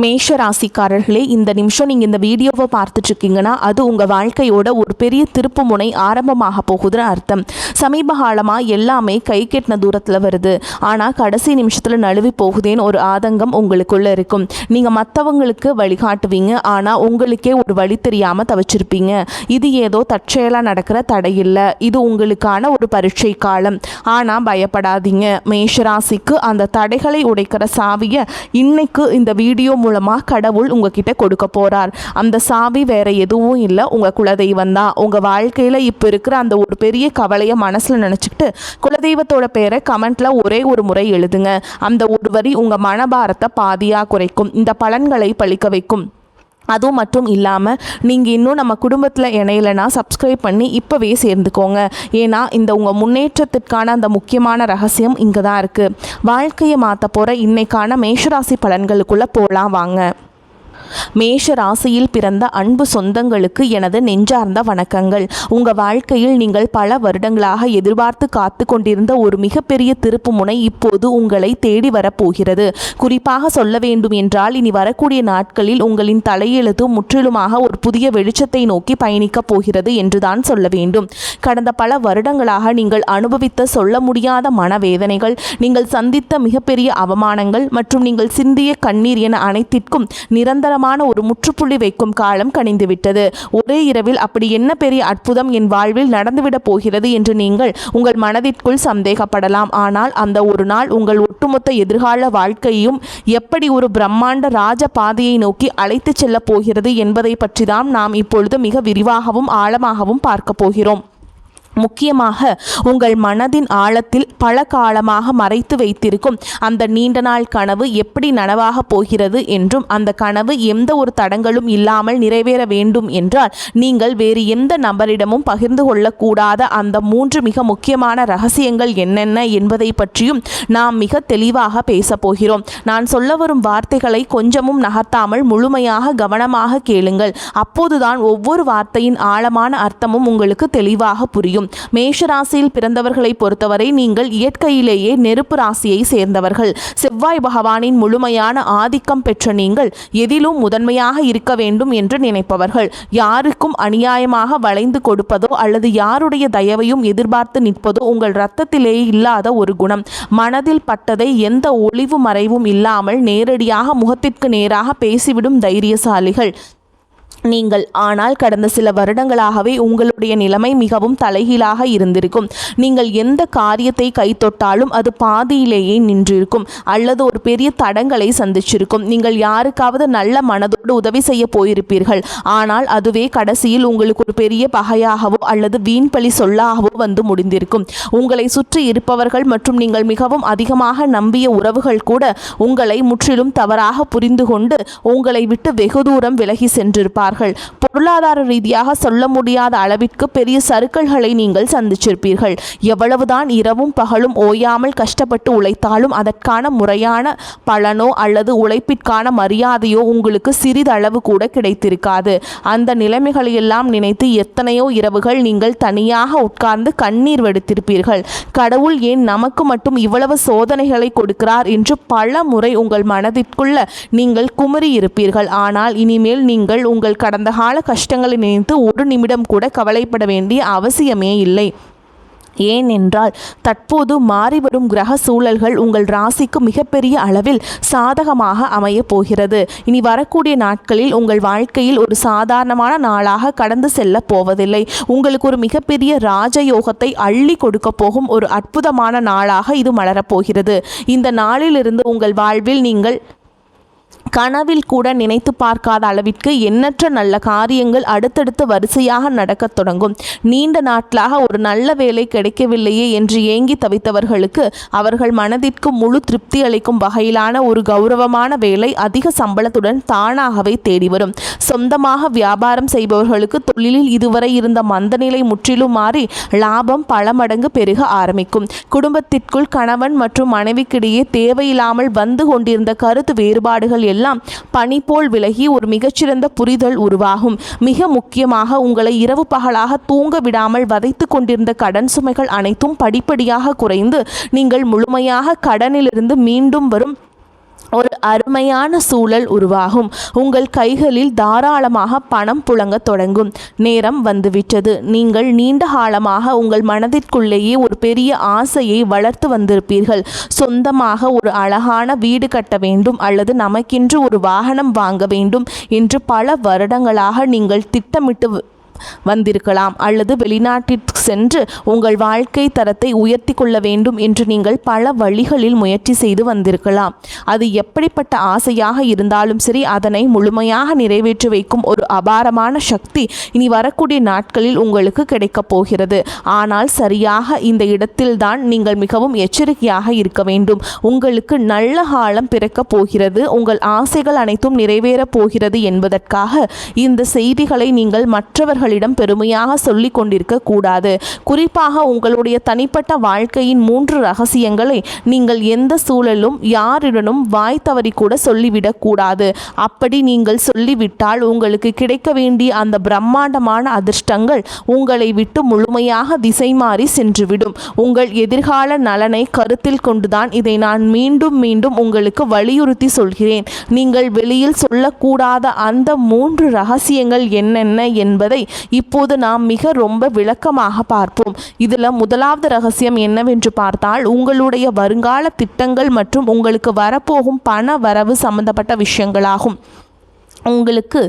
மேஷ ராசிக்காரர்களே, இந்த நிமிஷம் நீங்கள் இந்த வீடியோவை பார்த்துட்ருக்கீங்கன்னா அது உங்கள் வாழ்க்கையோட ஒரு பெரிய திருப்பு முனை ஆரம்பமாக போகுதுன்னு அர்த்தம். சமீப காலமாக எல்லாமே கை கெட்டின தூரத்தில் வருது, ஆனால் கடைசி நிமிஷத்தில் நழுவி போகுதேன்னு ஒரு ஆதங்கம் உங்களுக்குள்ளே இருக்கும். நீங்கள் மற்றவங்களுக்கு வழிகாட்டுவீங்க, ஆனால் உங்களுக்கே ஒரு வழி தெரியாமல் தவிச்சிருப்பீங்க. இது ஏதோ தற்செயலாக நடக்கிற தடையில்லை, இது உங்களுக்கான ஒரு பரீட்சை காலம். ஆனால் பயப்படாதீங்க, மேஷராசிக்கு அந்த தடைகளை உடைக்கிற சாவியை இன்னைக்கு இந்த வீடியோ மூலமாக கடவுள் உங்ககிட்ட கொடுக்க போறார். அந்த சாவி வேற எதுவும் இல்லை, உங்க குலதெய்வம் தான். உங்க வாழ்க்கையில இப்போ இருக்கிற அந்த ஒரு பெரிய கவலையை மனசுல நினைச்சுக்கிட்டு குலதெய்வத்தோட பேரை கமெண்ட்ல ஒரே ஒரு முறை எழுதுங்க. அந்த ஒரு வரி உங்க மனபாரத்தை பாதியா குறைக்கும், இந்த பலன்களை பழிக்க வைக்கும். அதுவும் மட்டும் இல்லாமல் நீங்கள் இன்னும் நம்ம குடும்பத்தில் இணையலைன்னா சப்ஸ்கிரைப் பண்ணி இப்போவே சேர்ந்துக்கோங்க. ஏன்னா இந்த உங்கள் முன்னேற்றத்திற்கான அந்த முக்கியமான ரகசியம் இங்கே தான் இருக்குது. வாழ்க்கையை மாற்ற போகிற இன்னைக்கான மேஷராசி பலன்களுக்குள்ளே போகலாம் வாங்க. மேஷ ராசியில் பிறந்த அன்பு சொந்தங்களுக்கு எனது நெஞ்சார்ந்த வணக்கங்கள். உங்கள் வாழ்க்கையில் நீங்கள் பல வருடங்களாக எதிர்பார்த்து காத்து கொண்டிருந்த ஒரு மிகப்பெரிய திருப்பு முனை இப்போது உங்களை தேடி வரப்போகிறது. குறிப்பாக சொல்ல வேண்டும் என்றால், இனி வரக்கூடிய நாட்களில் உங்களின் தலையெழுத்து முற்றிலுமாக ஒரு புதிய வெளிச்சத்தை நோக்கி பயணிக்கப் போகிறது என்றுதான் சொல்ல வேண்டும். கடந்த பல வருடங்களாக நீங்கள் அனுபவித்த சொல்ல முடியாத மனவேதனைகள், நீங்கள் சந்தித்த மிகப்பெரிய அவமானங்கள் மற்றும் நீங்கள் சிந்திய கண்ணீர் என அனைத்திற்கும் நிரந்தரமான ஒரு முற்றுப்புள்ளி வைக்கும் காலம் கனிந்துவிட்டது. ஒரே இரவில் அப்படி என்ன பெரிய அற்புதம் என் வாழ்வில் நடந்துவிடப் போகிறது என்று நீங்கள் உங்கள் மனதிற்குள் சந்தேகப்படலாம். ஆனால் அந்த ஒரு நாள் உங்கள் ஒட்டுமொத்த எதிர்கால வாழ்க்கையும் எப்படி ஒரு பிரம்மாண்ட ராஜ பாதையை நோக்கி அழைத்து செல்லப் போகிறது என்பதை பற்றி தான் நாம் இப்பொழுது மிக விரிவாகவும் ஆழமாகவும் பார்க்க போகிறோம். முக்கியமாக உங்கள் மனதின் ஆழத்தில் பல காலமாக மறைத்து வைத்திருக்கும் அந்த நீண்ட நாள் கனவு எப்படி நனவாக போகிறது என்றும், அந்த கனவு எந்த ஒரு தடங்களும் இல்லாமல் நிறைவேற வேண்டும் என்றால் நீங்கள் வேறு எந்த நபரிடமும் பகிர்ந்து கொள்ளக்கூடாத அந்த 3 மிக முக்கியமான ரகசியங்கள் என்னென்ன என்பதை பற்றியும் நாம் மிக தெளிவாக பேச போகிறோம். நான் சொல்ல வரும் வார்த்தைகளை கொஞ்சமும் நகர்த்தாமல் முழுமையாக கவனமாக கேளுங்கள். அப்போதுதான் ஒவ்வொரு வார்த்தையின் ஆழமான அர்த்தமும் உங்களுக்கு தெளிவாக புரியும். மேஷராசியில் பிறந்தவர்களை பொறுத்தவரை நீங்கள் இயற்கையிலேயே நெருப்பு ராசியை சேர்ந்தவர்கள். செவ்வாய் பகவானின் முழுமையான ஆதிக்கம் பெற்ற நீங்கள் எதிலும் முதன்மையாக இருக்க வேண்டும் என்று நினைப்பவர்கள். யாருக்கும் அநியாயமாக வளைந்து கொடுப்பதோ அல்லது யாருடைய தயவையும் எதிர்பார்த்து நிற்பதோ உங்கள் இரத்தத்திலேயே இல்லாத ஒரு குணம். மனதில் பட்டதை எந்த ஒளிவு மறைவும் இல்லாமல் நேரடியாக முகத்திற்கு நேராக பேசிவிடும் தைரியசாலிகள் நீங்கள். ஆனால் கடந்த சில வருடங்களாகவே உங்களுடைய நிலைமை மிகவும் தலைகீழாக இருந்திருக்கும். நீங்கள் எந்த காரியத்தை கைத்தொட்டாலும் அது பாதியிலேயே நின்றிருக்கும் அல்லது ஒரு பெரிய தடங்களை சந்திச்சிருக்கும். நீங்கள் யாருக்காவது நல்ல மனதோடு உதவி செய்ய போயிருப்பீர்கள், ஆனால் அதுவே கடைசியில் உங்களுக்கு ஒரு பெரிய பகையாகவோ அல்லது வீண்பழி சொல்லாகவோ வந்து முடிந்திருக்கும். உங்களை சுற்றி இருப்பவர்கள் மற்றும் நீங்கள் மிகவும் அதிகமாக நம்பிய உறவுகள் கூட உங்களை முற்றிலும் தவறாக புரிந்து கொண்டு உங்களை விட்டு வெகு தூரம் விலகி சென்றிருப்பார்கள். பொருளாதார ரீதியாக சொல்ல முடியாத அளவிற்கு பெரிய சறுக்கல்களை நீங்கள் சந்திச்சிருப்பீர்கள். எவ்வளவுதான் இரவும் பகலும் ஓயாமல் கஷ்டப்பட்டு உழைத்தாலும் அதற்கான முறையான பலனோ அல்லது உழைப்பிற்கான மரியாதையோ உங்களுக்கு சிறிதளவு கூட கிடைத்திருக்காது. அந்த நிலைமைகளையெல்லாம் நினைத்து எத்தனையோ இரவுகள் நீங்கள் தனியாக உட்கார்ந்து கண்ணீர் வடித்திருப்பீர்கள். கடவுள் ஏன் நமக்கு மட்டும் இவ்வளவு சோதனைகளை கொடுக்கிறார் என்று பல முறை உங்கள் மனதிற்குள்ள நீங்கள் குமரி இருப்பீர்கள். ஆனால் இனிமேல் நீங்கள் உங்கள் கடந்த கால கஷ்டங்களை நினைத்து ஒரு நிமிடம் கூட கவலைப்பட வேண்டிய அவசியமே இல்லை. ஏனென்றால் தற்போது மாறிவரும் கிரக சூழல்கள் உங்கள் ராசிக்கு மிகப்பெரிய அளவில் சாதகமாக அமைய போகிறது. இனி வரக்கூடிய நாட்களில் உங்கள் வாழ்க்கையில் ஒரு சாதாரணமான நாளாக கடந்து செல்ல போவதில்லை. உங்களுக்கு ஒரு மிகப்பெரிய ராஜயோகத்தை அள்ளி கொடுக்க போகும் ஒரு அற்புதமான நாளாக இது மலரப்போகிறது. இந்த நாளிலிருந்து உங்கள் வாழ்வில் நீங்கள் கனவில் கூட நினைத்து பார்க்காத அளவிற்கு எண்ணற்ற நல்ல காரியங்கள் அடுத்தடுத்து வரிசையாக நடக்கத் தொடங்கும். நீண்ட நாட்களாக ஒரு நல்ல வேலை கிடைக்கவில்லையே என்று ஏங்கி தவித்தவர்களுக்கு அவர்கள் மனதிற்கு முழு திருப்தி அளிக்கும் வகையிலான ஒரு கௌரவமான வேலை அதிக சம்பளத்துடன் தானாகவே தேடி வரும். சொந்தமாக வியாபாரம் செய்பவர்களுக்கு தொழிலில் இதுவரை இருந்த மந்தநிலை முற்றிலும் மாறி லாபம் பல மடங்கு பெருக ஆரம்பிக்கும். குடும்பத்திற்குள் கணவன் மற்றும் மனைவிக்கிடையே தேவையில்லாமல் வந்து கொண்டிருந்த கருத்து வேறுபாடுகள் எல்லாம் பனி போல் விலகி ஒரு மிகச்சிறந்த புரிதல் உருவாகும். மிக முக்கியமாக உங்களை இரவு பகலாக தூங்க விடாமல் வதைத்து கொண்டிருந்த கடன் சுமைகள் அனைத்தும் படிப்படியாக குறைந்து நீங்கள் முழுமையாக கடனிலிருந்து மீண்டும் வரும் ஒரு அருமையான சூழல் உருவாகும். உங்கள் கைகளில் தாராளமாக பணம் புழங்க தொடங்கும். நேரம் வந்துவிட்டது. நீங்கள் நீண்ட காலமாக உங்கள் மனதிற்குள்ளேயே ஒரு பெரிய ஆசையை வளர்த்து வந்திருப்பீர்கள். சொந்தமாக ஒரு அழகான வீடு கட்ட வேண்டும் அல்லது நமக்கென்று ஒரு வாகனம் வாங்க வேண்டும் என்று பல வருடங்களாக நீங்கள் திட்டமிட்டு வந்திருக்கலாம். அல்லது வெளிநாட்டிற்கு சென்று உங்கள் வாழ்க்கை தரத்தை உயர்த்தி கொள்ள வேண்டும் என்று நீங்கள் பல வழிகளில் முயற்சி செய்து வந்திருக்கலாம். அது எப்படிப்பட்ட ஆசையாக இருந்தாலும் சரி, அதனை முழுமையாக நிறைவேற்றி வைக்கும் ஒரு அபாரமான சக்தி இனி வரக்கூடிய நாட்களில் உங்களுக்கு கிடைக்கப் போகிறது. ஆனால் சரியாக இந்த இடத்தில்தான் நீங்கள் மிகவும் எச்சரிக்கையாக இருக்க வேண்டும். உங்களுக்கு நல்ல காலம் பிறக்கப் போகிறது. உங்கள் ஆசைகள் அனைத்தும் நிறைவேறப் போகிறது என்பதற்காக இந்த செய்திகளை நீங்கள் மற்றவர்கள் பெருமையாக சொல்லிக் கொண்டிருக்க கூடாது. குறிப்பாக உங்களுடைய தனிப்பட்ட வாழ்க்கையின் 3 ரகசியங்களை நீங்கள் எந்த சூழலும் யாரிடனும் வாய் தவறி கூட சொல்லிவிடக் கூடாது. அப்படி நீங்கள் சொல்லிவிட்டால் உங்களுக்கு கிடைக்க வேண்டிய அந்த பிரம்மாண்டமான அதிர்ஷ்டங்கள் உங்களை விட்டு முழுமையாக திசை மாறி சென்றுவிடும். உங்கள் எதிர்கால நலனை கருத்தில் கொண்டுதான் இதை நான் மீண்டும் மீண்டும் உங்களுக்கு வலியுறுத்தி சொல்கிறேன். நீங்கள் வெளியில் சொல்லக்கூடாத அந்த 3 ரகசியங்கள் என்னென்ன என்பதை இப்போது நாம் ரொம்ப விளக்கமாக பார்ப்போம். இதில் முதலாவது ரகசியம் என்னவென்று பார்த்தால், உங்களுடைய வருங்கால திட்டங்கள் மற்றும் உங்களுக்கு வரப்போகும் பண வரவு சம்பந்தப்பட்ட விஷயங்களாகும். உங்களுக்கு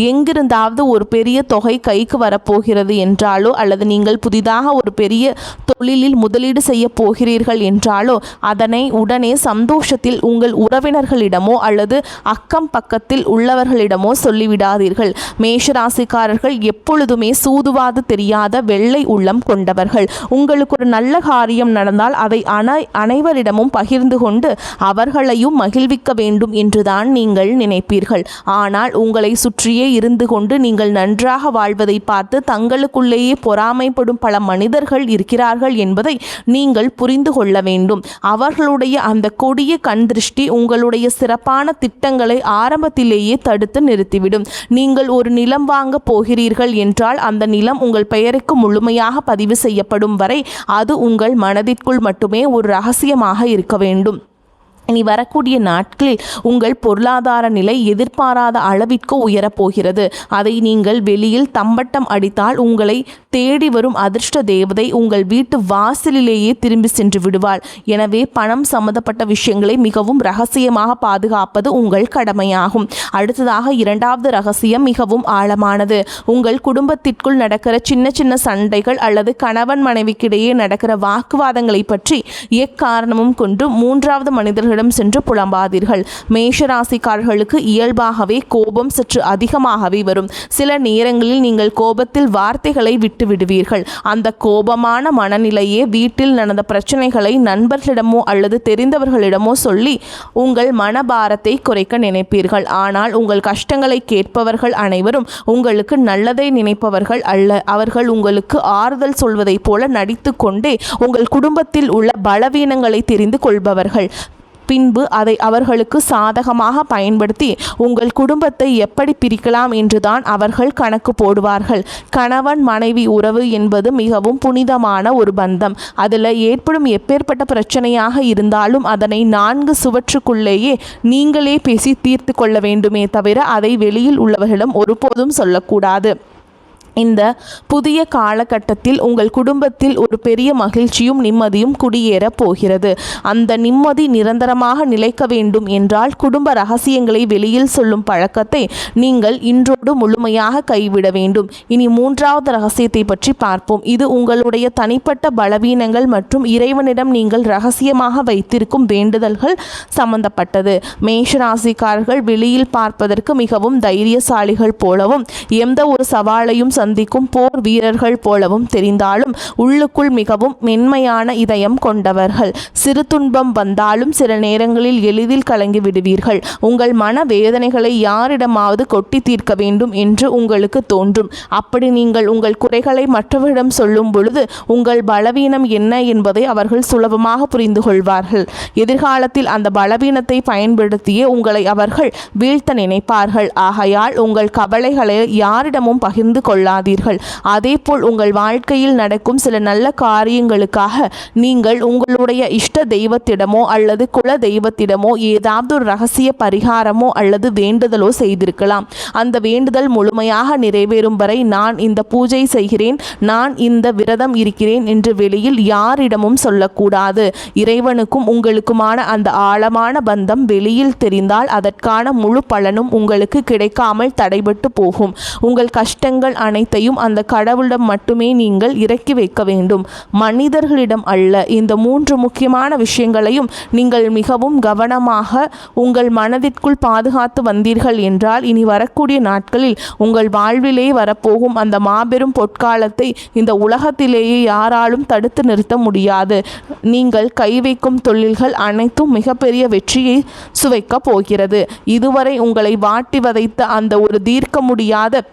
எங்கிருந்தாவது ஒரு பெரிய தொகை கைக்கு வரப்போகிறது என்றாலோ அல்லது நீங்கள் புதிதாக ஒரு பெரிய தொழிலில் முதலீடு செய்ய போகிறீர்கள் என்றாலோ அதனை உடனே சந்தோஷத்தில் உங்கள் உறவினர்களிடமோ அல்லது அக்கம் பக்கத்தில் உள்ளவர்களிடமோ சொல்லிவிடாதீர்கள். மேஷராசிக்காரர்கள் எப்பொழுதுமே சூதுவாது தெரியாத வெள்ளை உள்ளம் கொண்டவர்கள். உங்களுக்கு ஒரு நல்ல காரியம் நடந்தால் அதை அனைவரிடமும் பகிர்ந்து கொண்டு அவர்களையும் மகிழ்விக்க வேண்டும் என்றுதான் நீங்கள் நினைப்பீர்கள். ஆனால் உங்களை சுற்றியே இருந்து கொண்டு நீங்கள் நன்றாக வாழ்வதை பார்த்து தங்களுக்குள்ளேயே பொறாமைப்படும் பல மனிதர்கள் இருக்கிறார்கள் என்பதை நீங்கள் புரிந்து கொள்ள வேண்டும். அவர்களுடைய அந்த கொடிய கண் திருஷ்டி உங்களுடைய சிறப்பான திட்டங்களை ஆரம்பத்திலேயே தடுத்து நிறுத்திவிடும். நீங்கள் ஒரு நிலம் வாங்க போகிறீர்கள் என்றால் அந்த நிலம் உங்கள் பெயருக்கு முழுமையாக பதிவு செய்யப்படும் வரை அது உங்கள் மனதிற்குள் மட்டுமே ஒரு ரகசியமாக இருக்க வேண்டும். இனி வரக்கூடிய நாட்களில் உங்கள் பொருளாதார நிலை எதிர்பாராத அளவிற்கு உயரப்போகிறது. அதை நீங்கள் வெளியில் தம்பட்டம் அடித்தால் உங்களை தேடி வரும் அதிர்ஷ்ட தேவதை உங்கள் வீட்டு வாசலிலேயே திரும்பி சென்று விடுவாள். எனவே பணம் சம்பந்தப்பட்ட விஷயங்களை மிகவும் ரகசியமாக பாதுகாப்பது உங்கள் கடமையாகும். அடுத்ததாக இரண்டாவது ரகசியம் மிகவும் ஆழமானது. உங்கள் குடும்பத்திற்குள் நடக்கிற சின்ன சின்ன சண்டைகள் அல்லது கணவன் மனைவிக்கிடையே நடக்கிற வாக்குவாதங்களை பற்றி எக்காரணமும் கொண்டு மூன்றாவது மனிதர்களிடம் சென்று புலம்பாதீர்கள். மேஷராசிக்காரர்களுக்கு இயல்பாகவே கோபம் சற்று அதிகமாகவே வரும். சில நேரங்களில் நீங்கள் கோபத்தில் வார்த்தைகளை விட்டு விடுவீர்கள். அந்த கோபமான மனநிலையே வீட்டில் நடந்த பிரச்சனைகளை நண்பர்களிடமோ அல்லது தெரிந்தவர்களிடமோ சொல்லி உங்கள் மனபாரத்தை குறைக்க நினைப்பீர்கள். ஆனால் உங்கள் கஷ்டங்களை கேட்பவர்கள் அனைவரும் உங்களுக்கு நல்லதை நினைப்பவர்கள் அல்ல. அவர்கள் உங்களுக்கு ஆறுதல் சொல்வதைப் போல நடித்து கொண்டே உங்கள் குடும்பத்தில் உள்ள பலவீனங்களை தெரிந்து கொள்பவர்கள். பின்பு அதை அவர்களுக்கு சாதகமாக பயன்படுத்தி உங்கள் குடும்பத்தை எப்படி பிரிக்கலாம் என்றுதான் அவர்கள் கணக்கு போடுவார்கள். கணவன் மனைவி உறவு என்பது மிகவும் புனிதமான ஒரு பந்தம். அதில் ஏற்படும் எப்பேற்பட்ட பிரச்சனையாக இருந்தாலும் அதனை 4 சுவற்றுக்குள்ளேயே நீங்களே பேசி தீர்த்து கொள்ள வேண்டுமே தவிர அதை வெளியில் உள்ளவர்களிடம் ஒருபோதும் சொல்லக்கூடாது. இந்த புதிய காலகட்டத்தில் உங்கள் குடும்பத்தில் ஒரு பெரிய மகிழ்ச்சியும் நிம்மதியும் குடியேற போகிறது. அந்த நிம்மதி நிரந்தரமாக நிலைக்க வேண்டும் என்றால் குடும்ப ரகசியங்களை வெளியில் சொல்லும் பழக்கத்தை நீங்கள் இன்றோடு முழுமையாக கைவிட வேண்டும். இனி மூன்றாவது ரகசியத்தை பற்றி பார்ப்போம். இது உங்களுடைய தனிப்பட்ட பலவீனங்கள் மற்றும் இறைவனிடம் நீங்கள் ரகசியமாக வைத்திருக்கும் வேண்டுதல்கள் சம்பந்தப்பட்டது. மேஷராசிக்காரர்கள் வெளியில் பார்ப்பதற்கு மிகவும் தைரியசாலிகள் போலவும் எந்த ஒரு சவாலையும் சந்திக்கும் போர் வீரர்கள் போலவும் தெரிந்தாலும் உள்ளுக்குள் மிகவும் மென்மையான இதயம் கொண்டவர்கள். சிறு துன்பம் வந்தாலும் சில நேரங்களில் எளிதில் கலங்கி விடுவீர்கள். உங்கள் மன வேதனைகளை யாரிடமாவது கொட்டி தீர்க்க வேண்டும் என்று உங்களுக்கு தோன்றும். அப்படி நீங்கள் உங்கள் குறைகளை மற்றவரிடம் சொல்லும் பொழுது உங்கள் பலவீனம் என்ன என்பதை அவர்கள் சுலபமாக புரிந்து கொள்வார்கள். எதிர்காலத்தில் அந்த பலவீனத்தை பயன்படுத்தியே உங்களை அவர்கள் வீழ்த்த நினைப்பார்கள். ஆகையால் உங்கள் கவலைகளை யாரிடமும் பகிர்ந்து கொள்ள விடாதீர்கள். அதேபோல் உங்கள் வாழ்க்கையில் நடக்கும் சில நல்ல காரியங்களுக்காக நீங்கள் உங்களுடைய இஷ்ட தெய்வத்திடமோ அல்லது குல தெய்வத்திடமோ ஏதாவது ஒரு ரகசிய பரிகாரமோ அல்லது வேண்டுதலோ செய்திருக்கலாம். அந்த வேண்டுதல் முழுமையாக நிறைவேறும் வரை நான் இந்த பூஜை செய்கிறேன், நான் இந்த விரதம் இருக்கிறேன் என்று வெளியில் யாரிடமும் சொல்லக்கூடாது. இறைவனுக்கும் உங்களுக்குமான அந்த ஆழமான பந்தம் வெளியில் தெரிந்தால் அதற்கான முழு பலனும் உங்களுக்கு கிடைக்காமல் தடைபட்டு போகும். உங்கள் கஷ்டங்கள் அனைத்தையும் அந்த கடவுளிடம் மட்டுமே நீங்கள் இறக்கி வைக்க வேண்டும், மனிதர்களிடம் அல்ல. இந்த 3 முக்கியமான விஷயங்களையும் நீங்கள் மிகவும் கவனமாக உங்கள் மனதிற்குள் பாதுகாத்து வந்தீர்கள் என்றால் இனி வரக்கூடிய நாட்களில் உங்கள் வாழ்விலே வரப்போகும் அந்த மாபெரும் பொற்காலத்தை இந்த உலகத்திலேயே யாராலும் தடுத்து நிறுத்த முடியாது. நீங்கள் கை வைக்கும் தொழில்கள் அனைத்தும் மிகப்பெரிய வெற்றியை சுவைக்கப் போகிறது. இதுவரை உங்களை வாட்டி வதைத்த அந்த ஒரு தீர்க்க முடியாத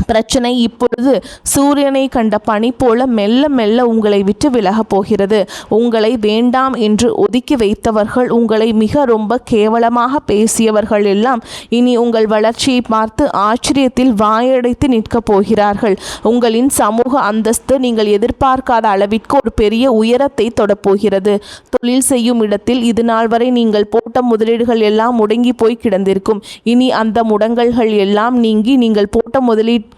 பிரச்சனை இப்பொழுது சூரியனை கண்ட பனி போல மெல்ல மெல்ல உங்களை விட்டு விலகப் போகிறது. உங்களை வேண்டாம் என்று ஒதுக்கி வைத்தவர்கள், உங்களை மிக ரொம்ப கேவலமாக பேசியவர்கள் எல்லாம் இனி உங்கள் வளர்ச்சியை பார்த்து ஆச்சரியத்தில் வாயடைத்து நிற்கப் போகிறார்கள். உங்களின் சமூக அந்தஸ்து நீங்கள் எதிர்பார்க்காத அளவிற்கு ஒரு பெரிய உயரத்தை தொடப்போகிறது. தொழில் செய்யும் இடத்தில் இது நாள் வரை நீங்கள் போட்ட முதலீடுகள் எல்லாம் முடங்கி போய் கிடந்திருக்கும். இனி அந்த முடங்கல்கள் எல்லாம் நீங்கி நீங்கள் போட்ட முதலீட்டுக்கு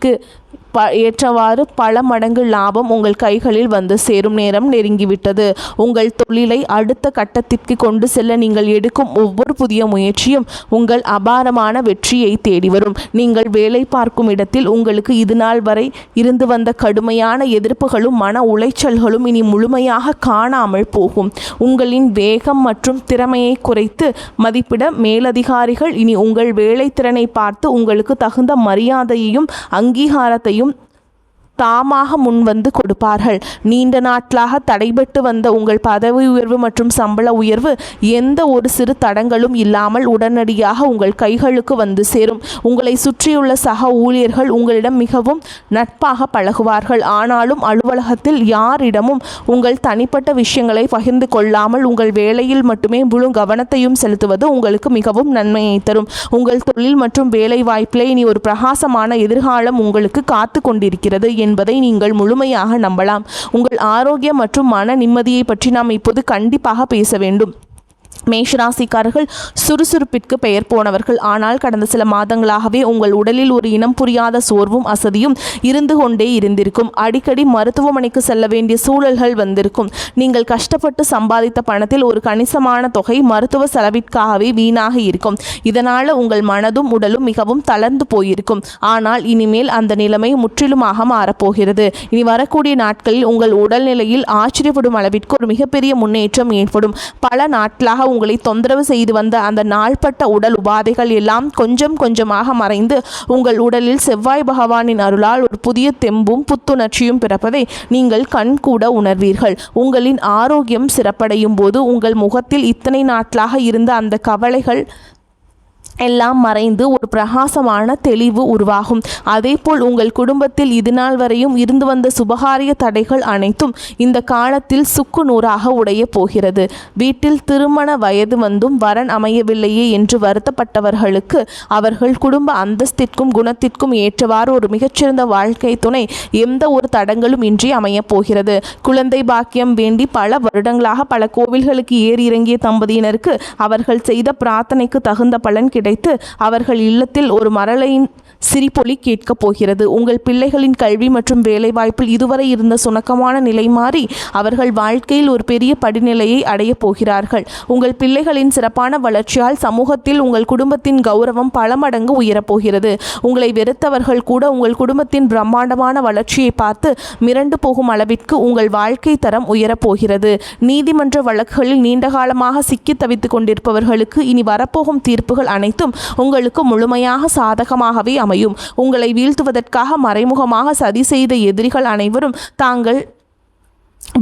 ஏற்றவாறு பல மடங்கு லாபம் உங்கள் கைகளில் வந்து சேரும் நேரம் நெருங்கிவிட்டது. உங்கள் தொழிலை அடுத்த கட்டத்திற்கு கொண்டு செல்ல நீங்கள் எடுக்கும் ஒவ்வொரு புதிய முயற்சியும் உங்கள் அபாரமான வெற்றியை தேடி வரும். நீங்கள் வேலை பார்க்கும் இடத்தில் உங்களுக்கு இது நாள் வரை இருந்து வந்த கடுமையான எதிர்ப்புகளும் மன உளைச்சல்களும் இனி முழுமையாக காணாமல் போகும். உங்களின் வேகம் மற்றும் திறமையை குறைத்து மதிப்பிட மேலதிகாரிகள் இனி உங்கள் வேலை திறனை பார்த்து உங்களுக்கு தகுந்த மரியாதையையும் அங்கீகாரத்தையும் தாமாக முன்வந்து கொடுப்பார்கள். நீண்ட நாட்களாக தடைபட்டு வந்த உங்கள் பதவி உயர்வு மற்றும் சம்பள உயர்வு எந்த ஒரு சிறு தடங்களும் இல்லாமல் உடனடியாக உங்கள் கைகளுக்கு வந்து சேரும். உங்களை சுற்றியுள்ள சக ஊழியர்கள் உங்களிடம் மிகவும் நட்பாக பழகுவார்கள். ஆனாலும் அலுவலகத்தில் யாரிடமும் உங்கள் தனிப்பட்ட விஷயங்களை பகிர்ந்து கொள்ளாமல் உங்கள் வேலையில் மட்டுமே முழு கவனத்தையும் செலுத்துவது உங்களுக்கு மிகவும் நன்மையை தரும். உங்கள் தொழில் மற்றும் வேலை வாய்ப்பிலே இனி ஒரு பிரகாசமான எதிர்காலம் உங்களுக்கு காத்து கொண்டிருக்கிறது என்பதை நீங்கள் முழுமையாக நம்பலாம். உங்கள் ஆரோக்கியம் மற்றும் மன நிம்மதியை பற்றி நாம் இப்போது கண்டிப்பாக பேச வேண்டும். மேஷராசிக்காரர்கள் சுறுசுறுப்பிற்கு பெயர் போனவர்கள். ஆனால் கடந்த சில மாதங்களாகவே உங்கள் உடலில் ஒரு இனம் புரியாத சோர்வும் அசதியும் இருந்து கொண்டே இருந்திருக்கும். அடிக்கடி மருத்துவமனைக்கு செல்ல வேண்டிய சூழல்கள் வந்திருக்கும். நீங்கள் கஷ்டப்பட்டு சம்பாதித்த பணத்தில் ஒரு கணிசமான தொகை மருத்துவ செலவிற்காகவே வீணாக இருக்கும். இதனால் உங்கள் மனதும் உடலும் மிகவும் தளர்ந்து போயிருக்கும். ஆனால் இனிமேல் அந்த நிலைமை முற்றிலுமாக மாறப்போகிறது. இனி வரக்கூடிய நாட்களில் உங்கள் உடல்நிலையில் ஆச்சரியப்படும் அளவிற்கு ஒரு மிகப்பெரிய முன்னேற்றம் ஏற்படும். பல நாட்களாக உங்களை தொந்தரவு செய்து வந்த அந்த நாள்பட்ட உடல் உபாதைகள் எல்லாம் கொஞ்சம் கொஞ்சமாக மறைந்து உங்கள் உடலில் செவ்வாய் பகவானின் அருளால் ஒரு புதிய தெம்பும் புத்துணர்ச்சியும் பிறப்பதை நீங்கள் கண்கூட உணர்வீர்கள். உங்களின் ஆரோக்கியம் சிறப்படையும் போது உங்கள் முகத்தில் இத்தனை நாட்களாக இருந்த அந்த கவலைகள் எல்லாம் மறைந்து ஒரு பிரகாசமான தெளிவு உருவாகும். அதேபோல் உங்கள் குடும்பத்தில் இதுநாள் வரையும் இருந்து வந்த சுபகாரிய தடைகள் அனைத்தும் இந்த காலத்தில் சுக்கு நூறாக உடைய போகிறது. வீட்டில் திருமண வயது வந்தும் வரன் அமையவில்லையே என்று வருத்தப்பட்டவர்களுக்கு அவர்கள் குடும்ப அந்தஸ்திற்கும் குணத்திற்கும் ஏற்றவாறு ஒரு மிகச்சிறந்த வாழ்க்கை துணை எந்த ஒரு தடங்களும் இன்றி அமையப் போகிறது. குழந்தை பாக்கியம் வேண்டி பல வருடங்களாக பல கோவில்களுக்கு ஏறி இறங்கிய தம்பதியினருக்கு அவர்கள் செய்த பிரார்த்தனைக்கு தகுந்த பலன் கிடைத்து அவர்கள் இல்லத்தில் ஒரு மரளையின் சிரிப்பொலி கேட்கப் போகிறது. உங்கள் பிள்ளைகளின் கல்வி மற்றும் வேலைவாய்ப்பில் இதுவரை இருந்த சுணக்கமான நிலை மாறி அவர்கள் வாழ்க்கையில் ஒரு பெரிய படிநிலையை அடையப் போகிறார்கள். உங்கள் பிள்ளைகளின் சிறப்பான வளர்ச்சியால் சமூகத்தில் உங்கள் குடும்பத்தின் கௌரவம் பல மடங்கு உயரப்போகிறது. உங்களை வெறுத்தவர்கள் கூட உங்கள் குடும்பத்தின் பிரம்மாண்டமான வளர்ச்சியை பார்த்து மிரண்டு போகும் அளவிற்கு உங்கள் வாழ்க்கை தரம் உயரப்போகிறது. நீதிமன்ற வழக்குகளில் நீண்டகாலமாக சிக்கி தவித்துக் கொண்டிருப்பவர்களுக்கு இனி வரப்போகும் தீர்ப்புகள் அனைத்தும் உங்களுக்கு முழுமையாக சாதகமாகவே அமையும். உங்களை வீழ்த்துவதற்காக மறைமுகமாக சதி செய்த எதிரிகள் அனைவரும் தாங்கள்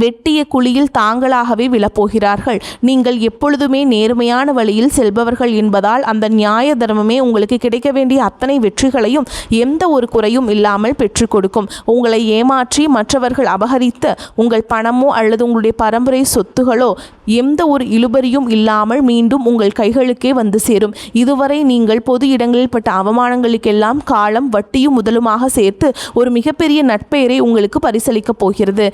வெட்டிய குழியில் தாங்களாகவே விழப்போகிறார்கள். நீங்கள் எப்பொழுதுமே நேர்மையான வழியில் செல்பவர்கள் என்பதால் அந்த நியாய தர்மமே உங்களுக்கு கிடைக்க வேண்டிய அத்தனை வெற்றிகளையும் எந்த ஒரு குறையும் இல்லாமல் பெற்றுக் கொடுக்கும். உங்களை ஏமாற்றி மற்றவர்கள் அபகரித்த உங்கள் பணமோ அல்லது உங்களுடைய பரம்பரை சொத்துகளோ எந்த ஒரு இழுபறியும் இல்லாமல் மீண்டும் உங்கள் கைகளுக்கே வந்து சேரும். இதுவரை நீங்கள் பொது இடங்களில் பட்ட அவமானங்களுக்கெல்லாம் காலம் வட்டியும் முதலுமாக சேர்த்து ஒரு மிகப்பெரிய நட்பெயரை உங்களுக்கு பரிசளிக்கப் போகிறது.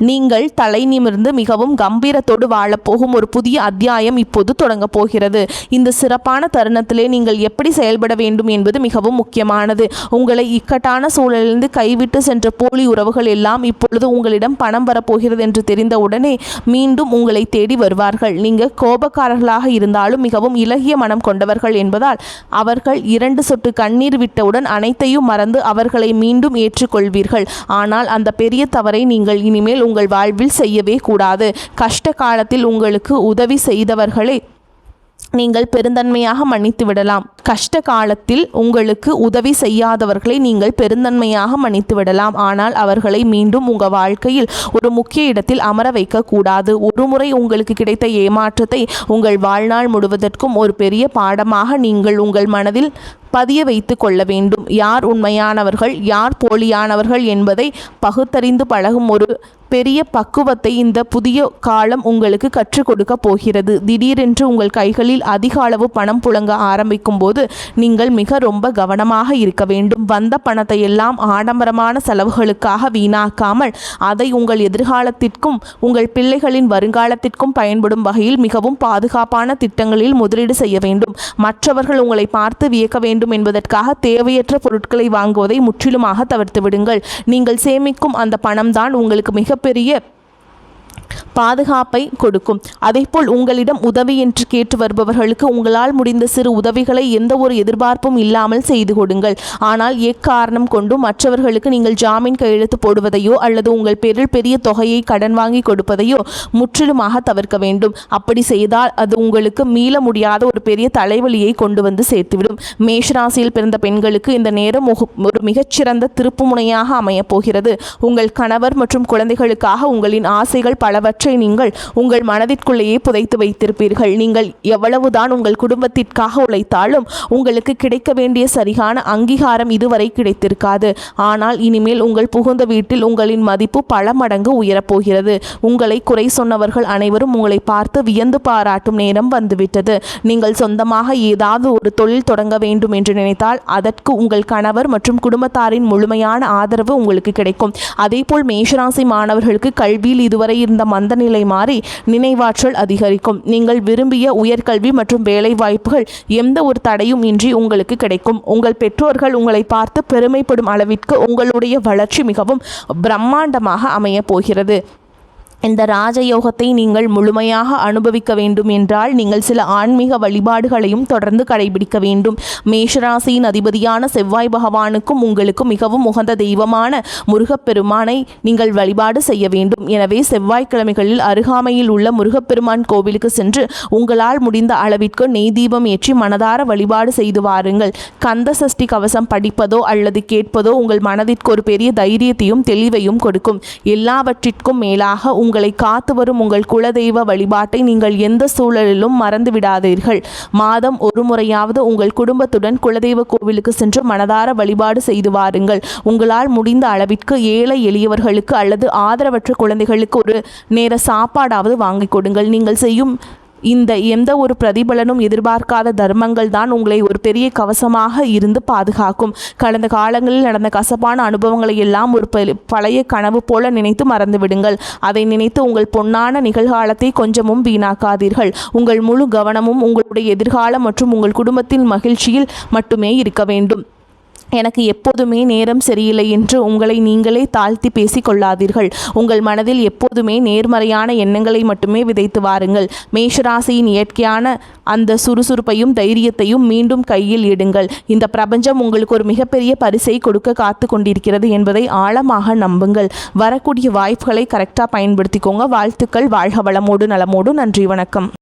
நீங்கள் தலை நிமிர்ந்து மிகவும் கம்பீரத்தோடு வாழப்போகும் ஒரு புதிய அத்தியாயம் இப்போது தொடங்கப் போகிறது. இந்த சிறப்பான தருணத்திலே நீங்கள் எப்படி செயல்பட வேண்டும் என்பது மிகவும் முக்கியமானது. உங்களை இக்கட்டான சூழலிலிருந்து கைவிட்டு சென்ற போலி உறவுகள் எல்லாம் இப்பொழுது உங்களிடம் பணம் வரப்போகிறது என்று தெரிந்தவுடனே மீண்டும் உங்களை தேடி வருவார்கள். நீங்கள் கோபக்காரர்களாக இருந்தாலும் மிகவும் இலகிய மனம் கொண்டவர்கள் என்பதால் அவர்கள் 2 சொட்டு கண்ணீர் விட்டவுடன் அனைத்தையும் மறந்து அவர்களை மீண்டும் ஏற்றுக்கொள்வீர்கள். ஆனால் அந்த பெரிய தவறை நீங்கள் இனிமேல் உங்கள் வாழ்வில் செய்யவே கூடாது. கஷ்ட காலத்தில் உங்களுக்கு உதவி செய்தவர்களை நீங்கள் பெருந்தன்மையாக மன்னித்து விடலாம். கஷ்ட காலத்தில் உங்களுக்கு உதவி செய்யாதவர்களை நீங்கள் பெருந்தன்மையாக மன்னித்து விடலாம். ஆனால் அவர்களை மீண்டும் உங்கள் வாழ்க்கையில் ஒரு முக்கிய இடத்தில் அமர வைக்க கூடாது. ஒரு முறை உங்களுக்கு கிடைத்த ஏமாற்றத்தை உங்கள் வாழ்நாள் முழுவதற்கும் ஒரு பெரிய பாடமாக நீங்கள் உங்கள் மனதில் பதிய வைத்து கொள்ள வேண்டும். யார் உண்மையானவர்கள் யார் போலியானவர்கள் என்பதை பகுத்தறிந்து பழகும் ஒரு பெரிய பக்குவத்தை இந்த புதிய காலம் உங்களுக்கு கற்றுக் கொடுக்க போகிறது. திடீரென்று உங்கள் கைகளில் அதிக அளவு பணம் புழங்க ஆரம்பிக்கும் போது நீங்கள் ரொம்ப கவனமாக இருக்க வேண்டும். வந்த பணத்தை எல்லாம் ஆடம்பரமான செலவுகளுக்காக வீணாக்காமல் அதை உங்கள் எதிர்காலத்திற்கும் உங்கள் பிள்ளைகளின் வருங்காலத்திற்கும் பயன்படும் வகையில் மிகவும் பாதுகாப்பான திட்டங்களில் முதலீடு செய்ய வேண்டும். மற்றவர்கள் உங்களை பார்த்து வியக்க வேண்டும் என்பதற்காக தேவையற்ற பொருட்களை வாங்குவதை முற்றிலுமாக தவிர்த்து விடுங்கள். நீங்கள் சேமிக்கும் அந்த பணம்தான் உங்களுக்கு மிகப்பெரிய பாதுகாப்பை கொடுக்கும். அதேபோல் உங்களிடம் உதவி என்று கேட்டு வருபவர்களுக்கு உங்களால் முடிந்த சிறு உதவிகளை எந்த ஒரு எதிர்பார்ப்பும் இல்லாமல் செய்து கொடுங்கள். ஆனால் எக்காரணம் கொண்டும் மற்றவர்களுக்கு நீங்கள் ஜாமீன் கையெழுத்து போடுவதையோ அல்லது உங்கள் பேரில் பெரிய தொகையை கடன் வாங்கி கொடுப்பதையோ முற்றிலுமாக தவிர்க்க வேண்டும். அப்படி செய்தால் அது உங்களுக்கு மீள முடியாத ஒரு பெரிய தலைவலியை கொண்டு வந்து சேர்த்துவிடும். மேஷராசியில் பிறந்த பெண்களுக்கு இந்த நேரம் ஒரு மிகச்சிறந்த திருப்புமுனையாக அமையப் போகிறது. உங்கள் கணவர் மற்றும் குழந்தைகளுக்காக உங்களின் ஆசைகள் பலவற்றை நீங்கள் உங்கள் மனதிற்குள்ளேயே புதைத்து வைத்திருப்பீர்கள். நீங்கள் எவ்வளவுதான் உங்கள் குடும்பத்திற்காக உழைத்தாலும் உங்களுக்கு கிடைக்க வேண்டிய சரியான அங்கீகாரம் இதுவரை கிடைத்திருக்காது. ஆனால் இனிமேல் உங்கள் புகுந்த வீட்டில் உங்களின் மதிப்பு பல மடங்கு உயரப்போகிறது. உங்களை குறை சொன்னவர்கள் அனைவரும் உங்களை பார்த்து வியந்து பாராட்டும் நேரம் வந்துவிட்டது. நீங்கள் சொந்தமாக ஏதாவது ஒரு தொழில் தொடங்க வேண்டும் என்று நினைத்தால் அதற்கு உங்கள் கணவர் மற்றும் குடும்பத்தாரின் முழுமையான ஆதரவு உங்களுக்கு கிடைக்கும். அதேபோல் மேஷராசி மாணவர்களுக்கு கல்வியில் இதுவரை இருந்த மந்த நிலை மாறி நினைவாற்றல் அதிகரிக்கும். நீங்கள் விரும்பிய உயர்கல்வி மற்றும் வேலை வாய்ப்புகள் எந்த ஒரு தடையும் இன்றி உங்களுக்கு கிடைக்கும். உங்கள் பெற்றோர்கள் உங்களை பார்த்து பெருமைப்படும் அளவிற்கு உங்களுடைய வளர்ச்சி மிகவும் பிரம்மாண்டமாக அமையப் போகிறது. இந்த ராஜயோகத்தை நீங்கள் முழுமையாக அனுபவிக்க வேண்டும் என்றால் நீங்கள் சில ஆன்மீக வழிபாடுகளையும் தொடர்ந்து கடைபிடிக்க வேண்டும். மேஷராசியின் அதிபதியான செவ்வாய் பகவானுக்கும் உங்களுக்கு மிகவும் உகந்த தெய்வமான முருகப்பெருமானை நீங்கள் வழிபாடு செய்ய வேண்டும். எனவே செவ்வாய்க்கிழமைகளில் அருகாமையில் உள்ள முருகப்பெருமான் கோவிலுக்கு சென்று உங்களால் முடிந்த அளவிற்கு நெய் தீபம் ஏற்றி மனதார வழிபாடு செய்து வாருங்கள். கந்த சஷ்டி கவசம் படிப்பதோ அல்லது கேட்பதோ உங்கள் மனதிற்கு ஒரு பெரிய தைரியத்தையும் தெளிவையும் கொடுக்கும். எல்லாவற்றிற்கும் மேலாக உங்களை காத்து வரும் உங்கள் குலதெய்வ வழிபாட்டை நீங்கள் எந்த சூழலிலும் மறந்து விடாதீர்கள். மாதம் ஒரு முறையாவது உங்கள் குடும்பத்துடன் குலதெய்வ கோவிலுக்கு சென்று மனதார வழிபாடு செய்து வாருங்கள். உங்களால் முடிந்த அளவிற்கு ஏழை எளியவர்களுக்கு அல்லது ஆதரவற்ற குழந்தைகளுக்கு ஒரு நேர சாப்பாடாவது வாங்கி கொடுங்கள். நீங்கள் செய்யும் இந்த எந்த ஒரு பிரதிபலனும் எதிர்பார்க்காத தர்மங்கள் தான் உங்களை ஒரு பெரிய கவசமாக இருந்து பாதுகாக்கும். கடந்த காலங்களில் நடந்த கசப்பான அனுபவங்களை எல்லாம் ஒரு பழைய கனவு போல நினைத்து மறந்து விடுங்கள். அதை நினைத்து உங்கள் பொன்னான நிகழ்காலத்தை கொஞ்சமும் வீணாக்காதீர்கள். உங்கள் முழு கவனமும் உங்களுடைய எதிர்காலம் மற்றும் உங்கள் குடும்பத்தின் மகிழ்ச்சியில் மட்டுமே இருக்க வேண்டும். எனக்கு எப்போதுமே நேரம் சரியில்லை என்று உங்களை நீங்களே தாழ்த்தி பேசிக் கொள்ளாதீர்கள். உங்கள் மனதில் எப்போதுமே நேர்மறையான எண்ணங்களை மட்டுமே விதைத்து வாருங்கள். மேஷராசியின் இயற்கையான அந்த சுறுசுறுப்பையும் தைரியத்தையும் மீண்டும் கையில் எடுங்கள். இந்த பிரபஞ்சம் உங்களுக்கு ஒரு மிகப்பெரிய பரிசை கொடுக்க காத்து கொண்டிருக்கிறது என்பதை ஆழமாக நம்புங்கள். வரக்கூடிய வாய்ப்புகளை கரெக்டாக பயன்படுத்திக்கோங்க. வாழ்த்துக்கள். வாழ்க வளமோடு நலமோடு. நன்றி, வணக்கம்.